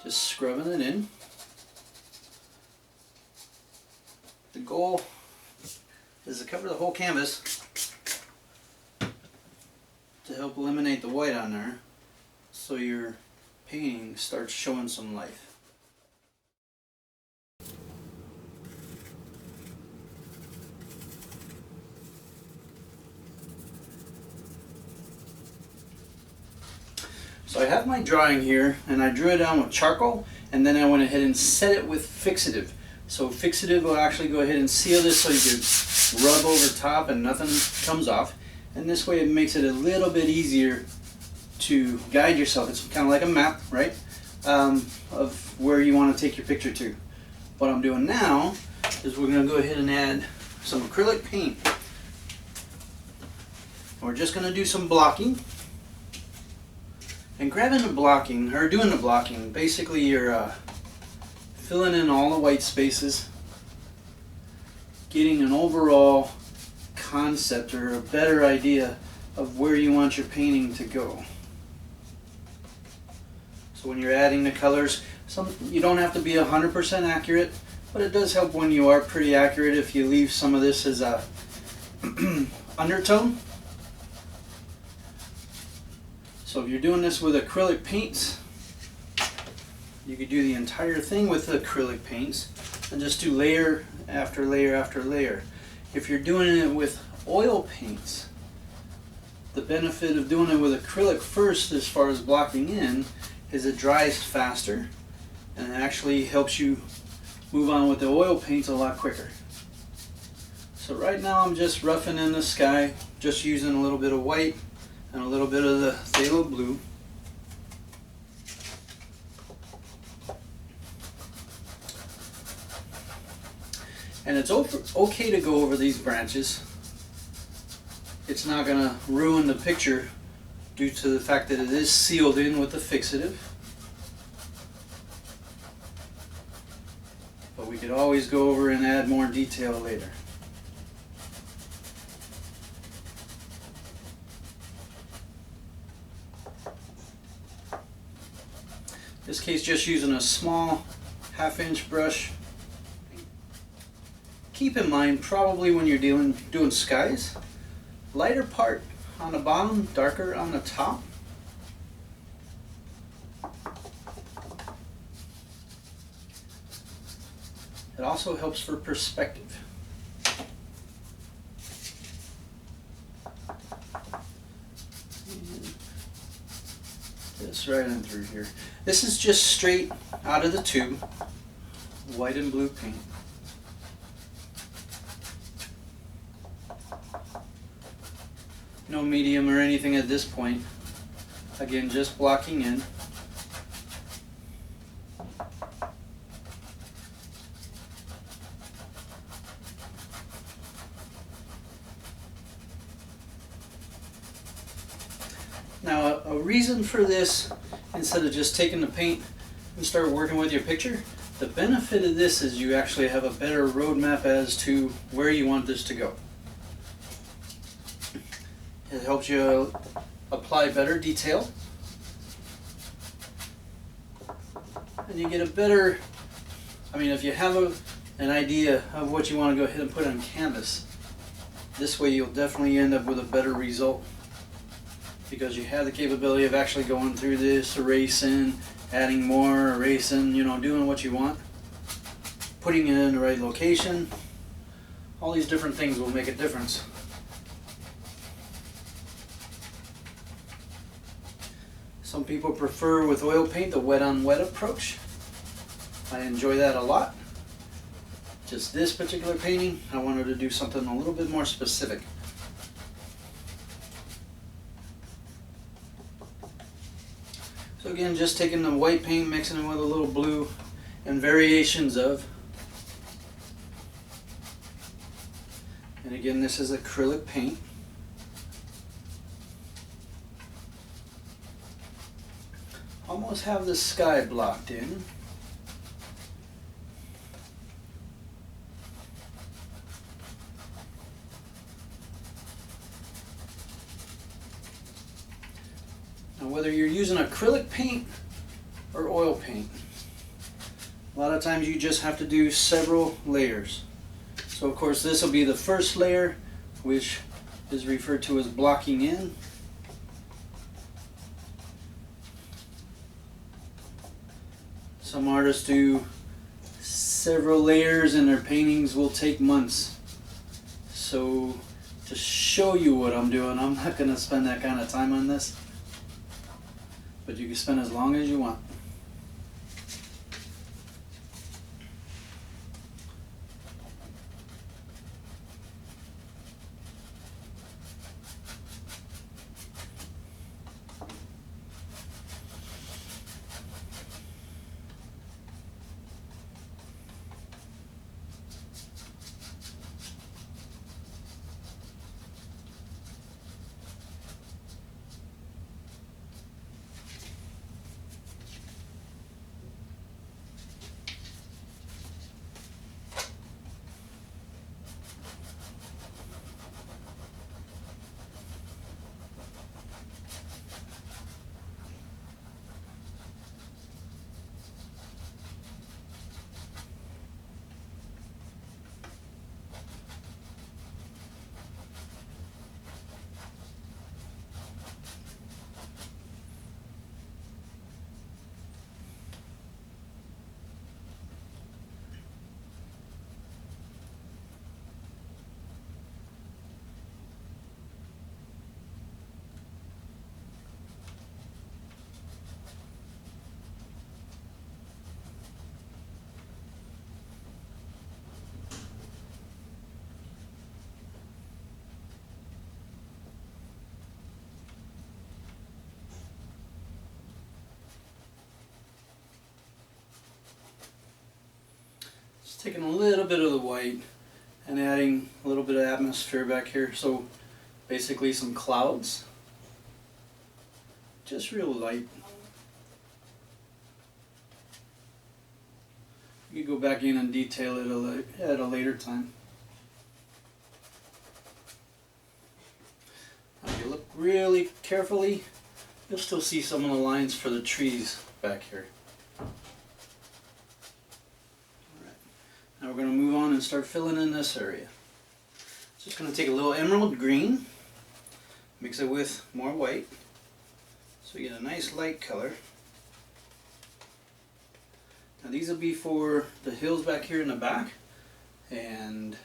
Just scrubbing it in. The goal is to cover the whole canvas to help eliminate the white on there, so your painting starts showing some life. So I have my drawing here, and I drew it down with charcoal, and then I went ahead and set it with fixative. So fixative will actually go ahead and seal this so you can rub over top and nothing comes off. And this way it makes it a little bit easier to guide yourself. It's kind of like a map, right? Of where you want to take your picture to. What I'm doing now is we're going to go ahead and add some acrylic paint. We're just going to do some blocking. And grabbing the blocking, or doing the blocking, basically you're filling in all the white spaces, getting an overall concept or a better idea of where you want your painting to go. So when you're adding the colors, you don't have to be 100% accurate, but it does help when you are pretty accurate if you leave some of this as a undertone. So if you're doing this with acrylic paints, you could do the entire thing with acrylic paints and just do layer after layer after layer. If you're doing it with oil paints, the benefit of doing it with acrylic first as far as blocking in is it dries faster and it actually helps you move on with the oil paints a lot quicker. So right now I'm just roughing in the sky, just using a little bit of white and a little bit of the phthalo blue. And it's okay to go over these branches. It's not going to ruin the picture due to the fact that it is sealed in with the fixative. But we could always go over and add more detail later. In this case, just using a small 1/2-inch brush. Keep in mind, probably when you're doing skies, lighter part on the bottom, darker on the top. It also helps for perspective. This right in through here. This is just straight out of the tube, white and blue paint. No medium or anything at this point. Again, just blocking in. Now, a reason for this, instead of just taking the paint and start working with your picture, the benefit of this is you actually have a better roadmap as to where you want this to go. It helps you apply better detail, and you get a better, if you have an idea of what you want to go ahead and put on canvas, this way you'll definitely end up with a better result, because you have the capability of actually going through this, erasing, adding more, erasing, doing what you want, putting it in the right location. All these different things will make a difference. Some people prefer with oil paint the wet on wet approach. I enjoy that a lot. Just this particular painting, I wanted to do something a little bit more specific. So again, just taking the white paint, mixing it with a little blue and variations of. And again, this is acrylic paint. Almost have the sky blocked in. Now whether you're using acrylic paint or oil paint, A lot of times you just have to do several layers. So of course this will be the first layer, which is referred to as blocking in. Some artists do several layers and their paintings will take months. So to show you what I'm doing, I'm not going to spend that kind of time on this. But you can spend as long as you want. Taking a little bit of the white and adding a little bit of atmosphere back here. So basically some clouds, just real light. You can go back in and detail it at a later time. Now if you look really carefully, you'll still see some of the lines for the trees back here. Now we're going to move on and start filling in this area. Just going to take a little emerald green, mix it with more white, so you get a nice light color. Now these will be for the hills back here in the back, and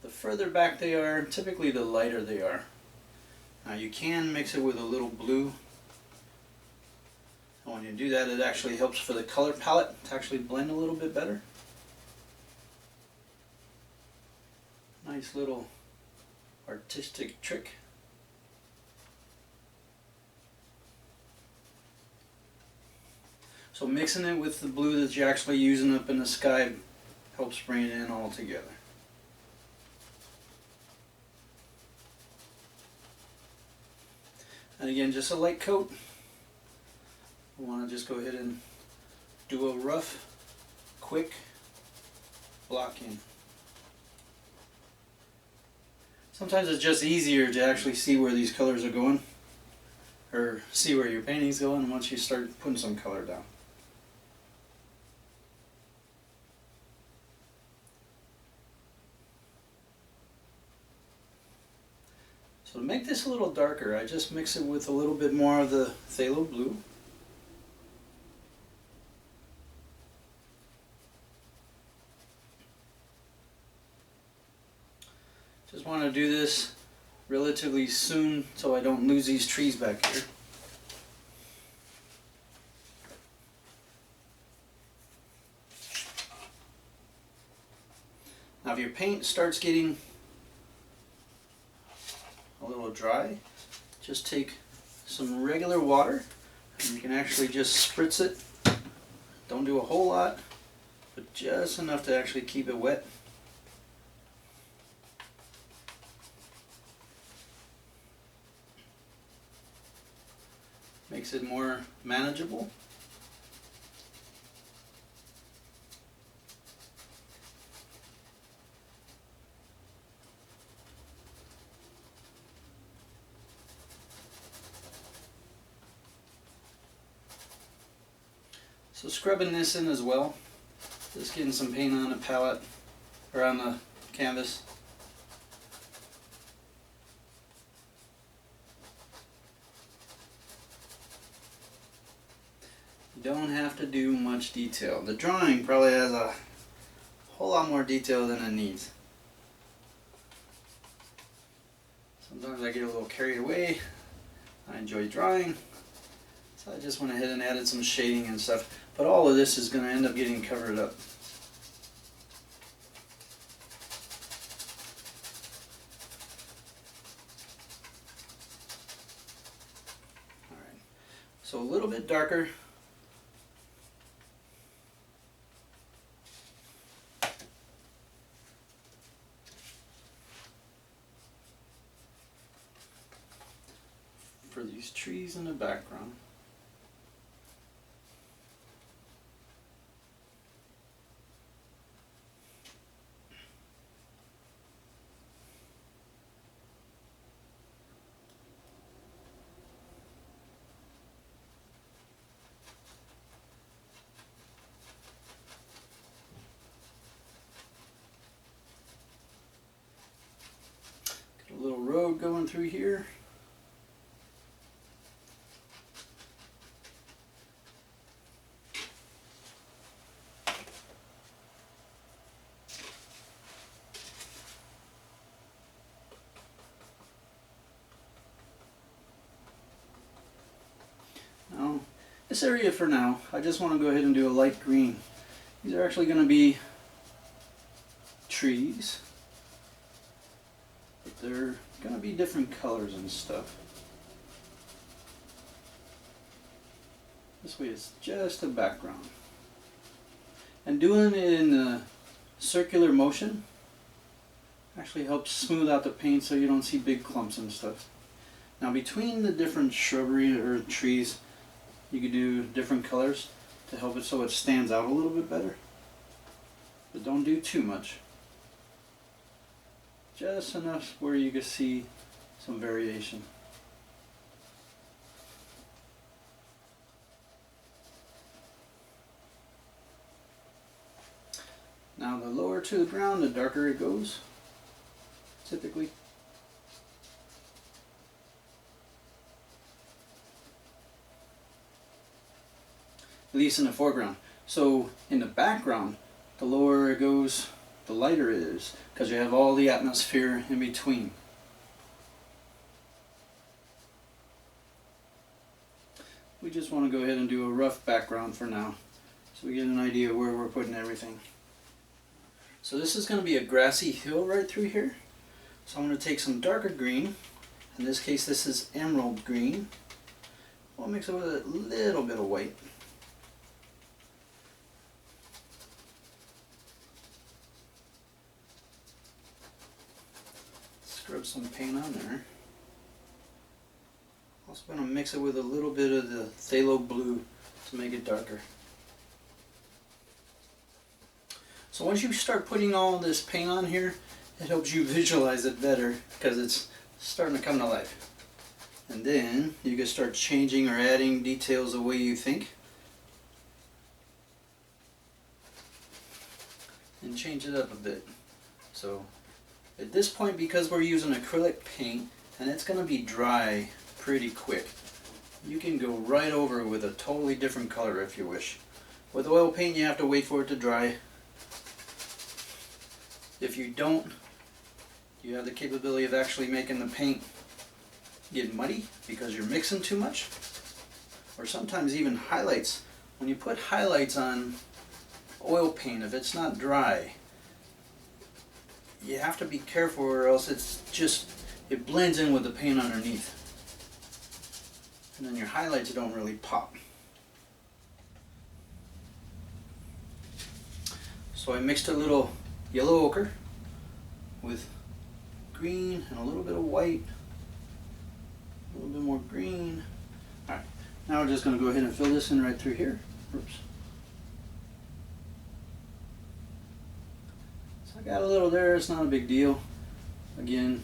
the further back they are, typically the lighter they are. Now you can mix it with a little blue, and when you do that it actually helps for the color palette to actually blend a little bit better. Nice little artistic trick. So mixing it with the blue that you're actually using up in the sky helps bring it in all together. And again, just a light coat. We want to just go ahead and do a rough, quick block in. Sometimes it's just easier to actually see where these colors are going, or see where your painting's going once you start putting some color down. So to make this a little darker, I just mix it with a little bit more of the phthalo blue. Just want to do this relatively soon so I don't lose these trees back here. Now if your paint starts getting a little dry, just take some regular water and you can actually just spritz it. Don't do a whole lot, but just enough to actually keep it wet. Makes it more manageable. So scrubbing this in as well, Just getting some paint on the palette, or on the canvas. You don't have to do much detail. The drawing probably has a whole lot more detail than it needs. Sometimes I get a little carried away. I enjoy drawing, so I just went ahead and added some shading and stuff. But all of this is going to end up getting covered up. Alright, so a little bit darker. For these trees in the background. Got a little road going through here. Now, this area for now, I just want to go ahead and do a light green. These are actually going to be trees, but they're going to be different colors and stuff. This way it's just a background. And doing it in a circular motion actually helps smooth out the paint so you don't see big clumps and stuff. Now between the different shrubbery or trees, you could do different colors to help it so it stands out a little bit better. But don't do too much. Just enough where you can see some variation. Now the lower to the ground, the darker it goes, typically. At least in the foreground. So in the background, the lower it goes, the lighter it is, because you have all the atmosphere in between. We just want to go ahead and do a rough background for now, so we get an idea of where we're putting everything. So this is going to be a grassy hill right through here. So I'm going to take some darker green. In this case, this is emerald green. We'll mix it with a little bit of white. Scrub some paint on there. Also going to mix it with a little bit of the phthalo blue to make it darker. So once you start putting all this paint on here, it helps you visualize it better because it's starting to come to life. And then you can start changing or adding details the way you think. And change it up a bit. So at this point, because we're using acrylic paint and it's going to be dry pretty quick, you can go right over it with a totally different color if you wish. With oil paint you have to wait for it to dry. If you don't, you have the capability of actually making the paint get muddy because you're mixing too much. Or sometimes even highlights. When you put highlights on oil paint, if it's not dry, you have to be careful or else it blends in with the paint underneath. And then your highlights don't really pop. So I mixed a little yellow ochre with green and a little bit of white, a little bit more green. Alright, now we're just going to go ahead and fill this in right through here. Oops. So I got a little there, it's not a big deal. Again,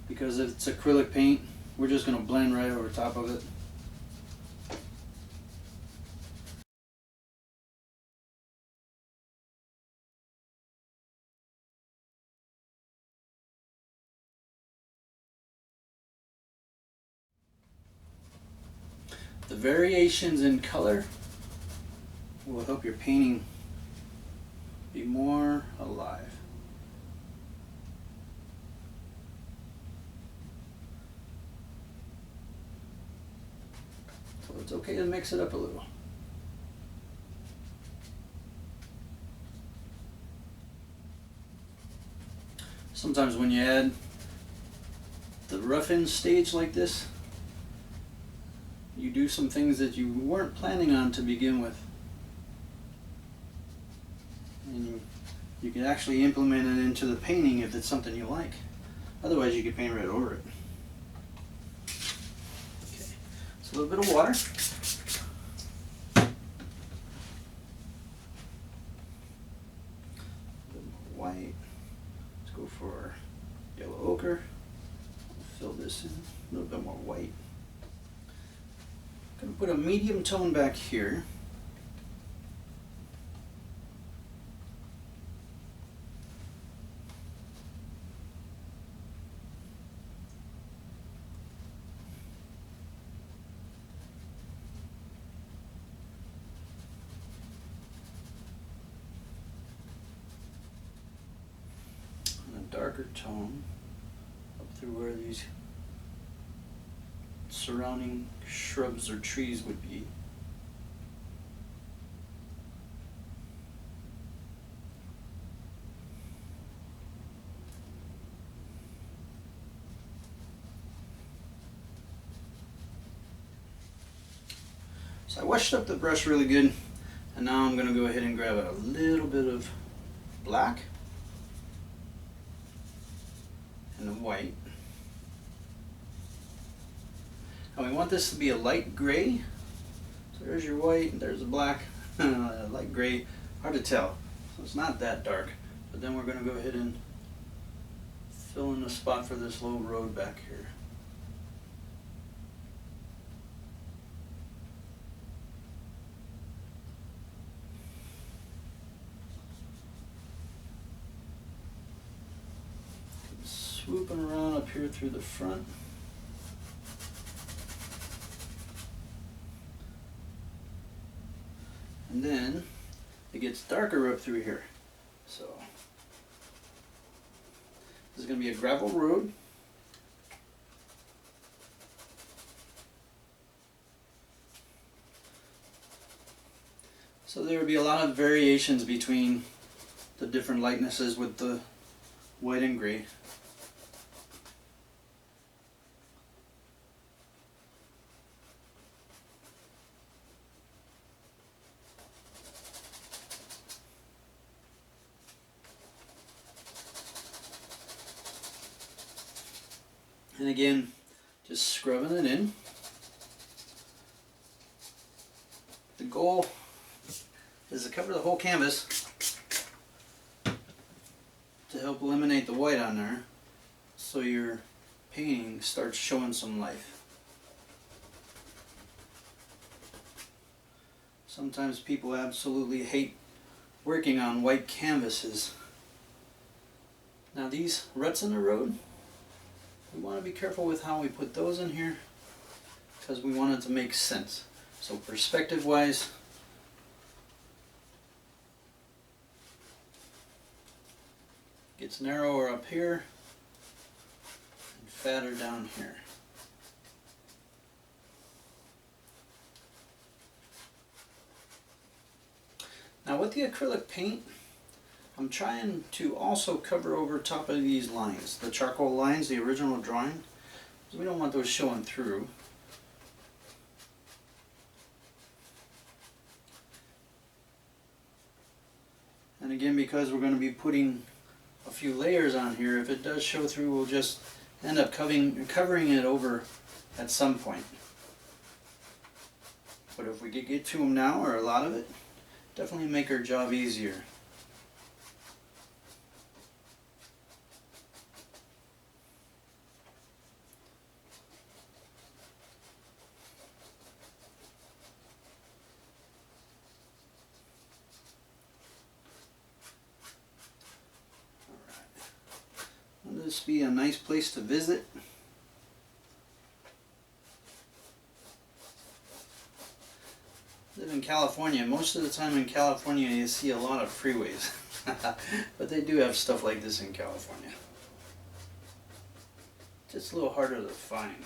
because it's acrylic paint, we're just going to blend right over top of it. The variations in color will help your painting be more alive. So it's okay to mix it up a little. Sometimes when you add the rough-in stage like this, you do some things that you weren't planning on to begin with. And you can actually implement it into the painting if it's something you like. Otherwise you could paint right over it. Okay, so a little bit of water. A bit more white. Let's go for yellow ochre. Fill this in, a little bit more white. I'm going to put a medium tone back here. And a darker tone up through where these surrounding shrubs or trees would be. So I washed up the brush really good, and now I'm going to go ahead and grab a little bit of black and the white. And we want this to be a light gray. So there's your white, and there's the black. Light gray, hard to tell. So it's not that dark. But then we're going to go ahead and fill in the spot for this little road back here. Swooping around up here through the front. And then it gets darker up through here. So this is going to be a gravel road. So there will be a lot of variations between the different lightnesses with the white and gray. And again, just scrubbing it in. The goal is to cover the whole canvas to help eliminate the white on there, so your painting starts showing some life. Sometimes people absolutely hate working on white canvases. Now these ruts in the road, we want to be careful with how we put those in here, because we want it to make sense. So perspective wise, gets narrower up here and fatter down here. Now with the acrylic paint, I'm trying to also cover over top of these lines, the charcoal lines, the original drawing. We don't want those showing through. And again, because we're going to be putting a few layers on here, if it does show through, we'll just end up covering it over at some point. But if we could get to them now, or a lot of it, definitely make our job easier. Will this be a nice place to visit? live in California. Most of the time in California you see a lot of freeways. But they do have stuff like this in California. Just a little harder to find.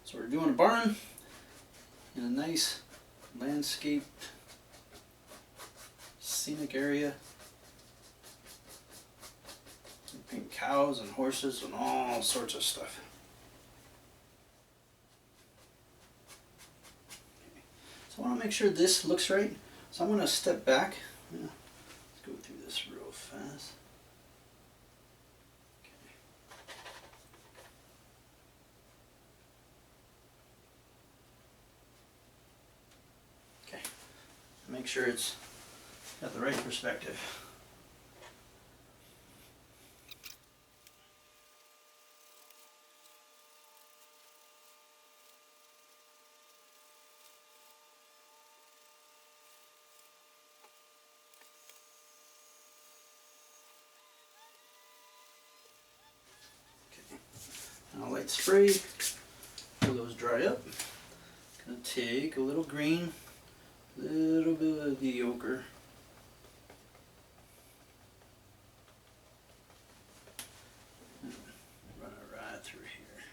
So we're doing a barn in a nice landscaped scenic area. We paint cows and horses and all sorts of stuff. Okay. So I want to make sure this looks right. So I'm going to step back. Yeah. Let's go through this real fast. Okay. Make sure it's got the right perspective. Now light spray, till those dry up. Gonna take a little green, a little bit of the ochre. Run it right through here.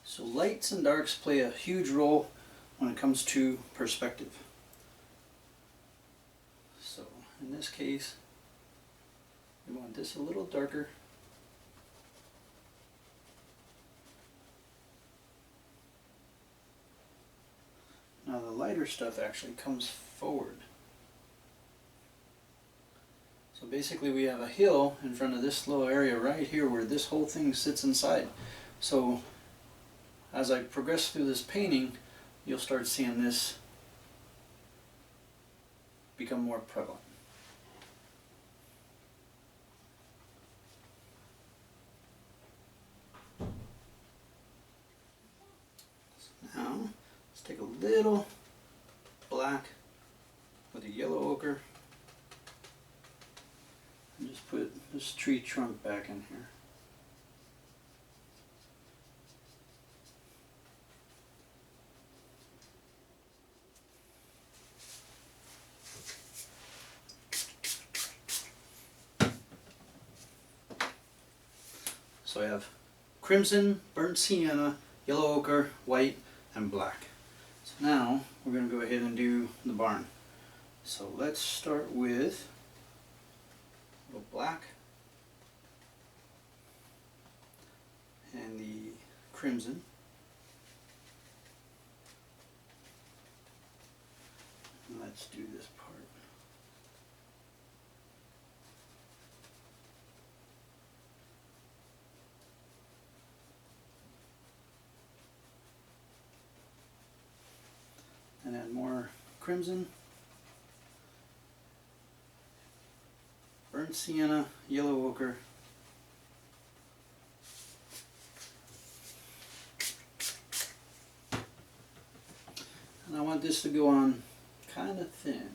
So lights and darks play a huge role when it comes to perspective. So in this case, we want this a little darker. Now the lighter stuff actually comes forward. So basically we have a hill in front of this little area right here where this whole thing sits inside. So as I progress through this painting, you'll start seeing this become more prevalent. So now, let's take a little black with a yellow ochre and just put this tree trunk back in here. So I have crimson, burnt sienna, yellow ochre, white, and black. So now we're going to go ahead and do the barn. So let's start with the black and the crimson. And let's do this part. And add more crimson, burnt sienna, yellow ochre, want this to go on kind of thin.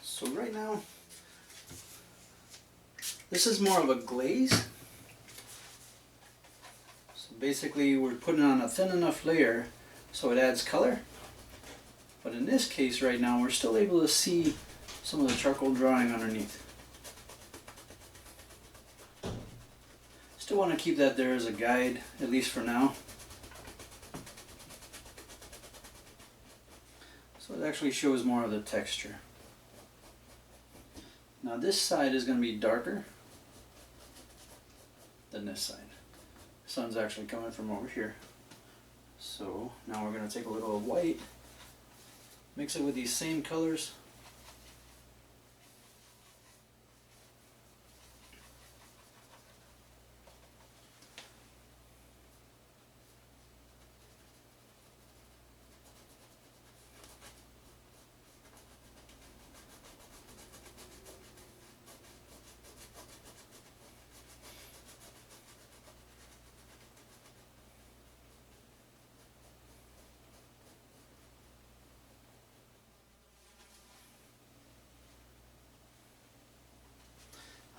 So right now, this is more of a glaze. So basically we're putting on a thin enough layer so it adds color. But in this case right now, we're still able to see some of the charcoal drawing underneath. Still want to keep that there as a guide, at least for now. So it actually shows more of the texture. Now this side is going to be darker than this side. The sun's actually coming from over here. So now we're going to take a little white, mix it with these same colors.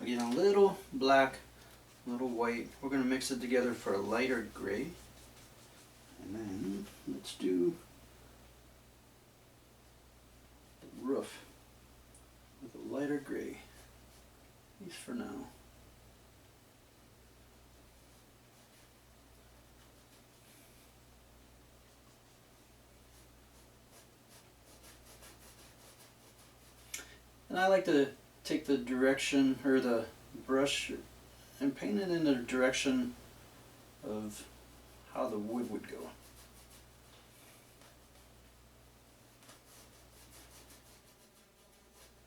Again, a little black, a little white. We're going to mix it together for a lighter gray. And then let's do the roof with a lighter gray, at least for now. And I like to take the direction, or the brush, and paint it in the direction of how the wood would go.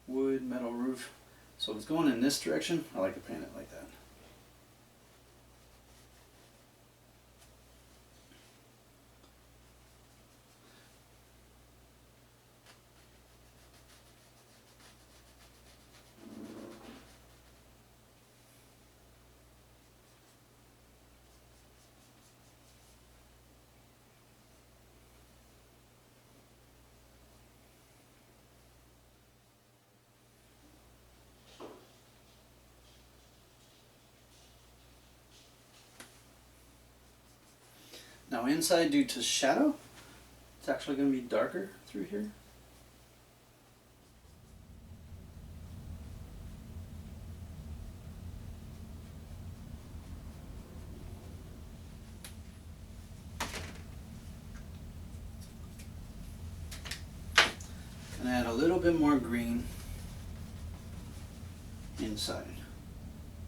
Wood, metal roof. So if it's going in this direction, I like to paint it like that. Now inside, due to shadow, it's actually going to be darker through here. And add a little bit more green inside.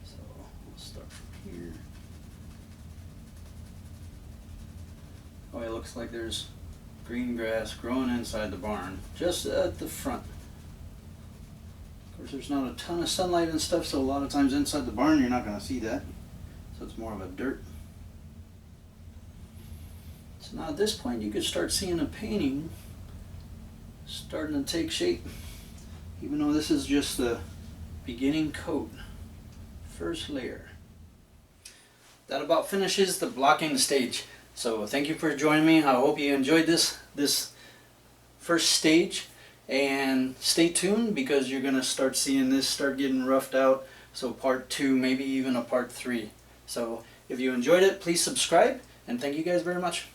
So we'll start from here. Oh, it looks like there's green grass growing inside the barn, just at the front. Of course, there's not a ton of sunlight and stuff, so a lot of times inside the barn you're not going to see that. So it's more of a dirt. So now at this point you could start seeing a painting starting to take shape, even though this is just the beginning coat, first layer. that about finishes the blocking stage. So thank you for joining me. I hope you enjoyed this first stage, and stay tuned because you're gonna start seeing this start getting roughed out. So part 2, maybe even a part 3. So if you enjoyed it, please subscribe, and thank you guys very much.